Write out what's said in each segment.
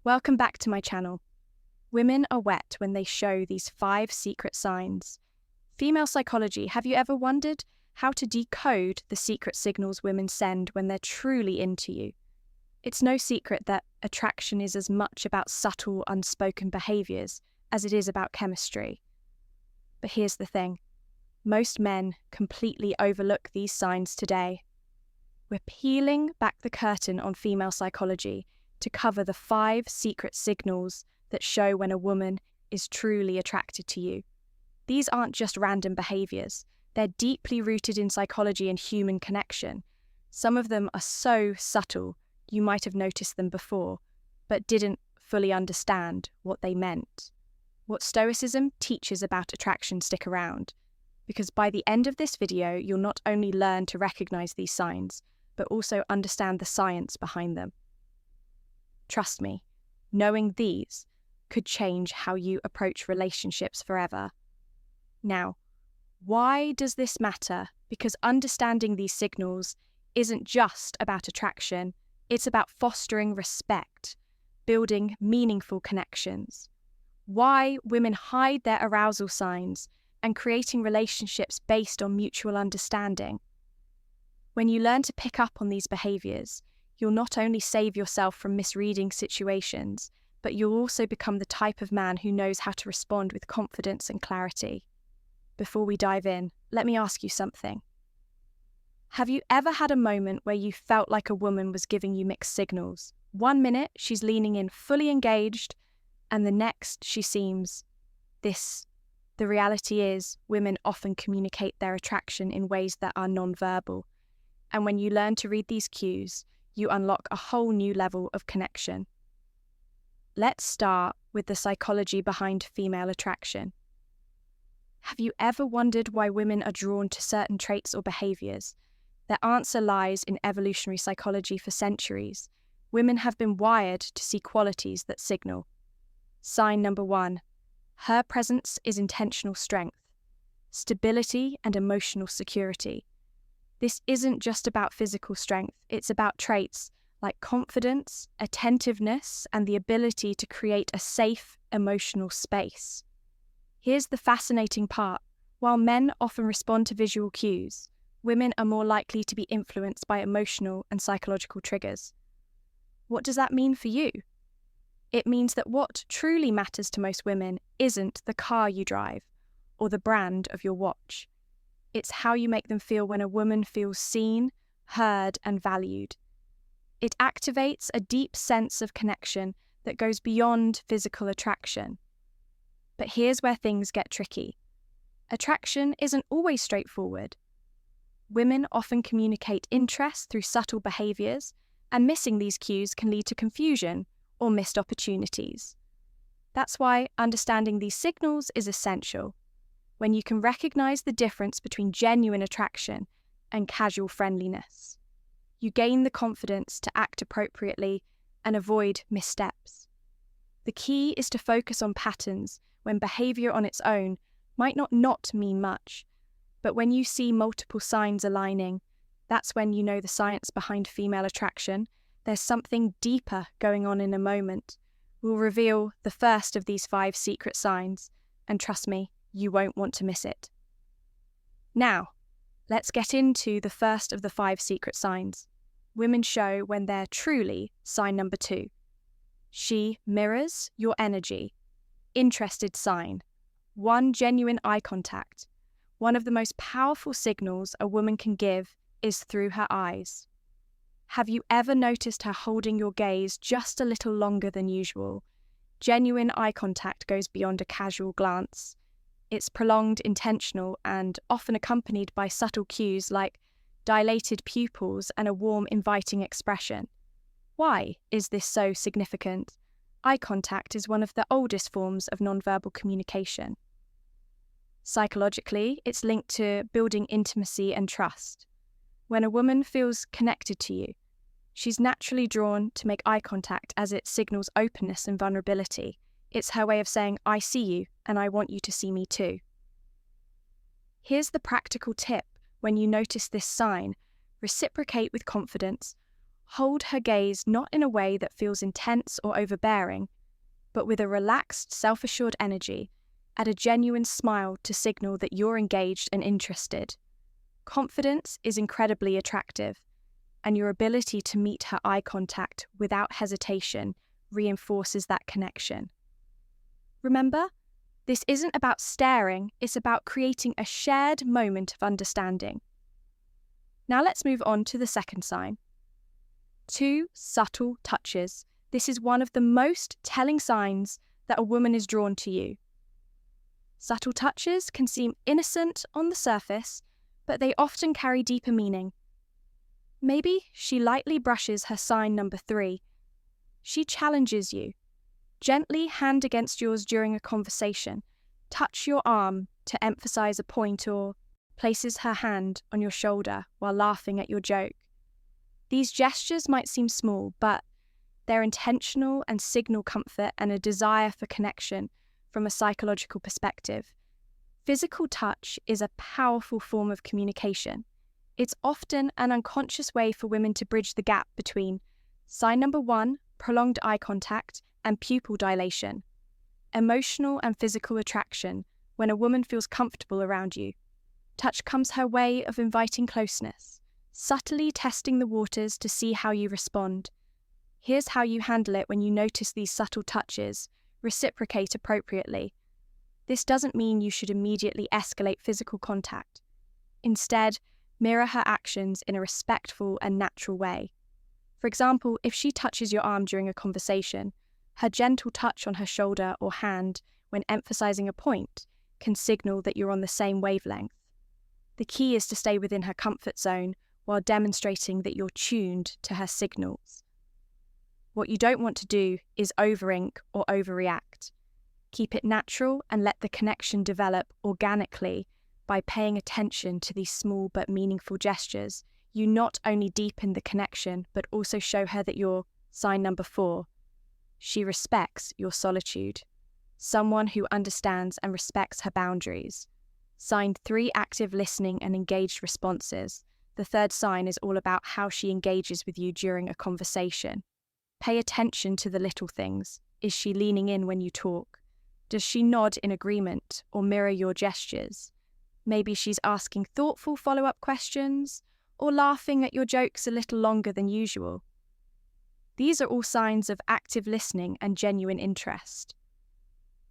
Welcome back to my channel. Women are wet when they show these 5 secret signs. Female psychology, have you ever wondered how to decode the secret signals women send when they're truly into you? It's no secret that attraction is as much about subtle, unspoken behaviours as it is about chemistry. But here's the thing. Most men completely overlook these signs today. We're peeling back the curtain on female psychology to cover the 5 secret signals that show when a woman is truly attracted to you. These aren't just random behaviours. They're deeply rooted in psychology and human connection. Some of them are so subtle you might have noticed them before, but didn't fully understand what they meant. What Stoicism teaches about attraction stick around, because by the end of this video, you'll not only learn to recognise these signs, but also understand the science behind them. Trust me, knowing these could change how you approach relationships forever. Now, why does this matter? Because understanding these signals isn't just about attraction, it's about fostering respect, building meaningful connections. Why women hide their arousal signs and creating relationships based on mutual understanding. When you learn to pick up on these behaviours, you'll not only save yourself from misreading situations, but you'll also become the type of man who knows how to respond with confidence and clarity. Before we dive in, let me ask you something. Have you ever had a moment where you felt like a woman was giving you mixed signals? One minute, she's leaning in fully engaged, and the next, she seems this. The reality is, women often communicate their attraction in ways that are non-verbal. And when you learn to read these cues, you unlock a whole new level of connection. Let's start with the psychology behind female attraction. Have you ever wondered why women are drawn to certain traits or behaviours? Their answer lies in evolutionary psychology for centuries. Women have been wired to see qualities that signal. Sign number 1. Her presence is intentional strength, stability and emotional security. This isn't just about physical strength, it's about traits like confidence, attentiveness, and the ability to create a safe emotional space. Here's the fascinating part. While men often respond to visual cues, women are more likely to be influenced by emotional and psychological triggers. What does that mean for you? It means that what truly matters to most women isn't the car you drive or the brand of your watch. It's how you make them feel when a woman feels seen, heard, and valued. It activates a deep sense of connection that goes beyond physical attraction. But here's where things get tricky. Attraction isn't always straightforward. Women often communicate interest through subtle behaviours, and missing these cues can lead to confusion or missed opportunities. That's why understanding these signals is essential. When you can recognise the difference between genuine attraction and casual friendliness, you gain the confidence to act appropriately and avoid missteps. The key is to focus on patterns when behaviour on its own might not mean much, but when you see multiple signs aligning, that's when you know the science behind female attraction. There's something deeper going on in a moment. We'll reveal the first of these 5 secret signs, and trust me, you won't want to miss it. Now, let's get into the first of the 5 secret signs. Women show when they're truly sign number 2. She mirrors your energy. Interested sign. 1 genuine eye contact. One of the most powerful signals a woman can give is through her eyes. Have you ever noticed her holding your gaze just a little longer than usual? Genuine eye contact goes beyond a casual glance. It's prolonged, intentional, and often accompanied by subtle cues like dilated pupils and a warm, inviting expression. Why is this so significant? Eye contact is one of the oldest forms of nonverbal communication. Psychologically, it's linked to building intimacy and trust. When a woman feels connected to you, she's naturally drawn to make eye contact as it signals openness and vulnerability. It's her way of saying, I see you and I want you to see me too. Here's the practical tip when you notice this sign. Reciprocate with confidence. Hold her gaze not in a way that feels intense or overbearing, but with a relaxed, self-assured energy. Add a genuine smile to signal that you're engaged and interested. Confidence is incredibly attractive, and your ability to meet her eye contact without hesitation reinforces that connection. Remember, this isn't about staring, it's about creating a shared moment of understanding. Now let's move on to the second sign. 2 subtle touches. This is one of the most telling signs that a woman is drawn to you. Subtle touches can seem innocent on the surface, but they often carry deeper meaning. Maybe she lightly brushes her sign number 3. She challenges you. Gently hand against yours during a conversation, touch your arm to emphasize a point, or places her hand on your shoulder while laughing at your joke. These gestures might seem small, but they're intentional and signal comfort and a desire for connection from a psychological perspective. Physical touch is a powerful form of communication. It's often an unconscious way for women to bridge the gap between sign number 1, prolonged eye contact, and pupil dilation. Emotional and physical attraction, when a woman feels comfortable around you. Touch comes her way of inviting closeness, subtly testing the waters to see how you respond. Here's how you handle it when you notice these subtle touches. Reciprocate appropriately. This doesn't mean you should immediately escalate physical contact. Instead, mirror her actions in a respectful and natural way. For example, if she touches your arm during a conversation, her gentle touch on her shoulder or hand when emphasizing a point can signal that you're on the same wavelength. The key is to stay within her comfort zone while demonstrating that you're tuned to her signals. What you don't want to do is over-ink or overreact. Keep it natural and let the connection develop organically. By paying attention to these small but meaningful gestures, you not only deepen the connection, but also show her that you're sign number 4. She respects your solitude. Someone who understands and respects her boundaries. Sign 3, active listening and engaged responses. The third sign is all about how she engages with you during a conversation. Pay attention to the little things. Is she leaning in when you talk? Does she nod in agreement or mirror your gestures? Maybe she's asking thoughtful follow-up questions or laughing at your jokes a little longer than usual. These are all signs of active listening and genuine interest.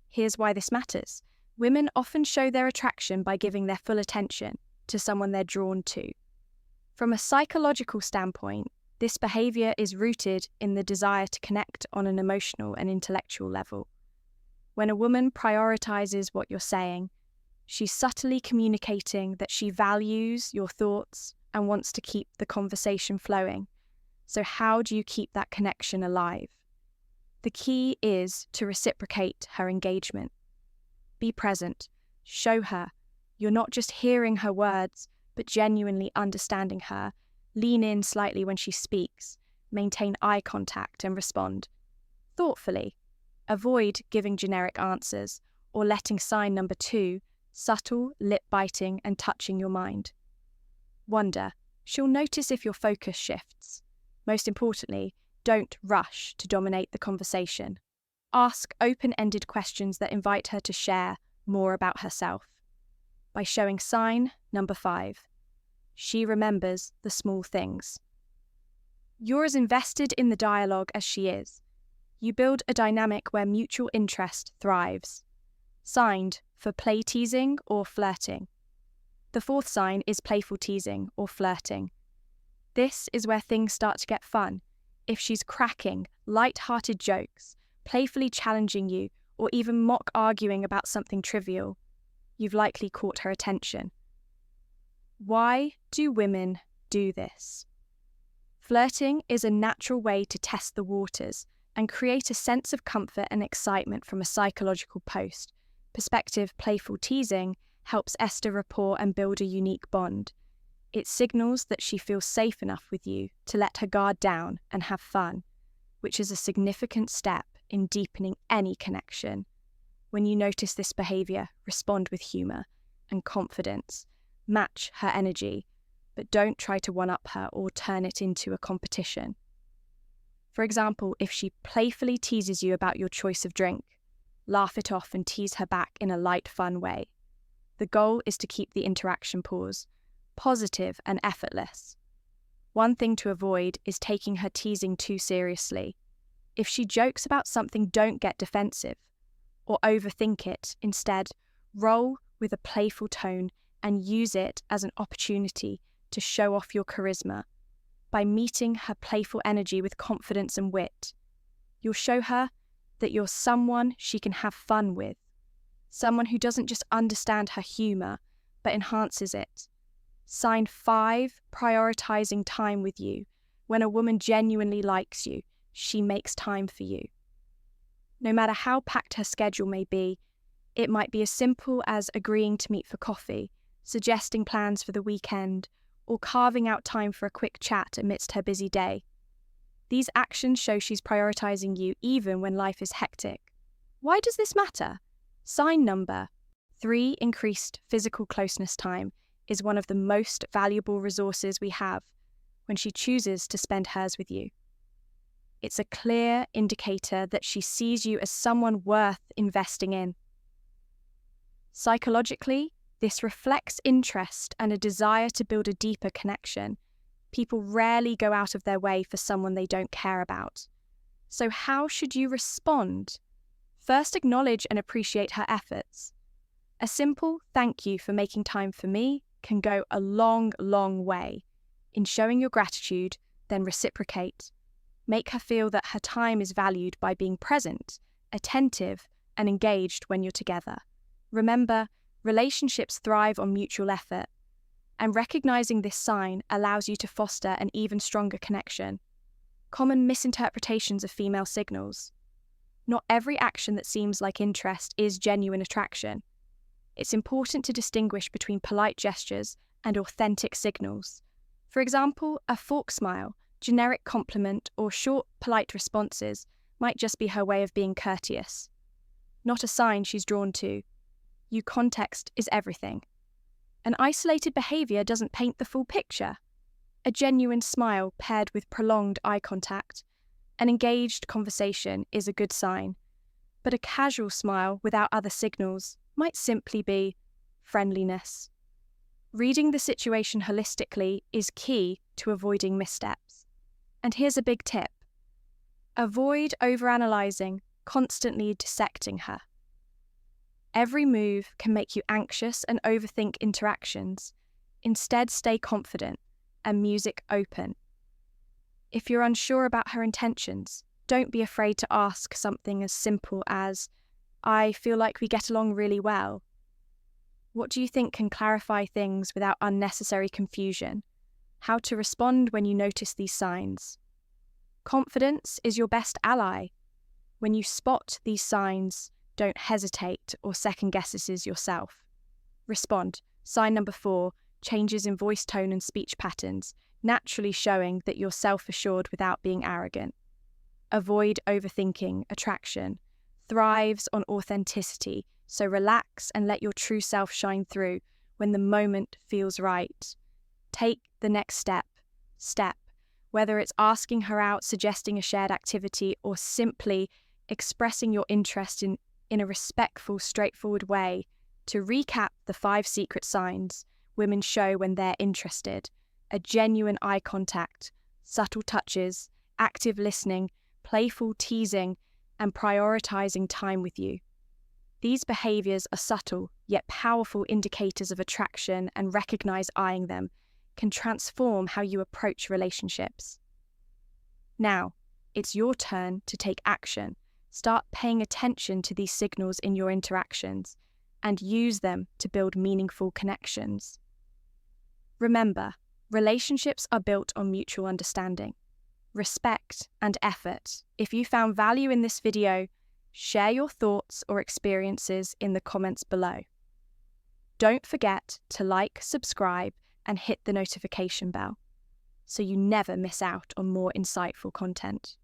Here's why this matters. Women often show their attraction by giving their full attention to someone they're drawn to. From a psychological standpoint, this behavior is rooted in the desire to connect on an emotional and intellectual level. When a woman prioritizes what you're saying, she's subtly communicating that she values your thoughts and wants to keep the conversation flowing. So how do you keep that connection alive? The key is to reciprocate her engagement. Be present. Show her you're not just hearing her words, but genuinely understanding her. Lean in slightly when she speaks. Maintain eye contact and respond thoughtfully. Avoid giving generic answers or letting sign number 2, subtle, lip-biting and touching your mind. Wonder. She'll notice if your focus shifts. Most importantly, don't rush to dominate the conversation. Ask open-ended questions that invite her to share more about herself. By showing sign number 5, she remembers the small things. You're as invested in the dialogue as she is. You build a dynamic where mutual interest thrives. Signed for play teasing or flirting. The 4th sign is playful teasing or flirting. This is where things start to get fun. If she's cracking light-hearted jokes, playfully challenging you, or even mock arguing about something trivial, you've likely caught her attention. Why do women do this? Flirting is a natural way to test the waters and create a sense of comfort and excitement from a psychological perspective. Playful teasing helps establish rapport and build a unique bond. It signals that she feels safe enough with you to let her guard down and have fun, which is a significant step in deepening any connection. When you notice this behavior, respond with humor and confidence. Match her energy, but don't try to one-up her or turn it into a competition. For example, if she playfully teases you about your choice of drink, laugh it off and tease her back in a light, fun way. The goal is to keep the interaction pause positive and effortless. One thing to avoid is taking her teasing too seriously. If she jokes about something, don't get defensive or overthink it. Instead, roll with a playful tone and use it as an opportunity to show off your charisma. By meeting her playful energy with confidence and wit, you'll show her that you're someone she can have fun with, someone who doesn't just understand her humor, but enhances it. Sign 5, prioritizing time with you. When a woman genuinely likes you, she makes time for you. No matter how packed her schedule may be, it might be as simple as agreeing to meet for coffee, suggesting plans for the weekend, or carving out time for a quick chat amidst her busy day. These actions show she's prioritizing you even when life is hectic. Why does this matter? Sign number 3, increased physical closeness time, is one of the most valuable resources we have when she chooses to spend hers with you. It's a clear indicator that she sees you as someone worth investing in. Psychologically, this reflects interest and a desire to build a deeper connection. People rarely go out of their way for someone they don't care about. So how should you respond? First, acknowledge and appreciate her efforts. A simple "thank you for making time for me" can go a long, long way. In showing your gratitude, then reciprocate. Make her feel that her time is valued by being present, attentive, and engaged when you're together. Remember, relationships thrive on mutual effort, and recognizing this sign allows you to foster an even stronger connection. Common misinterpretations of female signals. Not every action that seems like interest is genuine attraction. It's important to distinguish between polite gestures and authentic signals. For example, a fork smile, generic compliment, or short, polite responses might just be her way of being courteous. Not a sign she's drawn to. Your context is everything. An isolated behavior doesn't paint the full picture. A genuine smile paired with prolonged eye contact, an engaged conversation is a good sign. But a casual smile without other signals might simply be friendliness. Reading the situation holistically is key to avoiding missteps. And here's a big tip. Avoid overanalyzing, constantly dissecting her. Every move can make you anxious and overthink interactions. Instead, stay confident and music open. If you're unsure about her intentions, don't be afraid to ask something as simple as, "I feel like we get along really well." What do you think can clarify things without unnecessary confusion? How to respond when you notice these signs. Confidence is your best ally. When you spot these signs, don't hesitate or second-guess it yourself. Respond. Sign number 4, changes in voice tone and speech patterns, naturally showing that you're self-assured without being arrogant. Avoid overthinking attraction. Thrives on authenticity, so relax and let your true self shine through when the moment feels right. Take the next step, whether it's asking her out, suggesting a shared activity, or simply expressing your interest in a respectful, straightforward way. To recap the 5 secret signs women show when they're interested: a genuine eye contact, subtle touches, active listening, playful teasing, and prioritizing time with you. These behaviors are subtle yet powerful indicators of attraction, and recognize eyeing them can transform how you approach relationships. Now, it's your turn to take action. Start paying attention to these signals in your interactions and use them to build meaningful connections. Remember, relationships are built on mutual understanding, respect, and effort. If you found value in this video, share your thoughts or experiences in the comments below. Don't forget to like, subscribe, and hit the notification bell so you never miss out on more insightful content.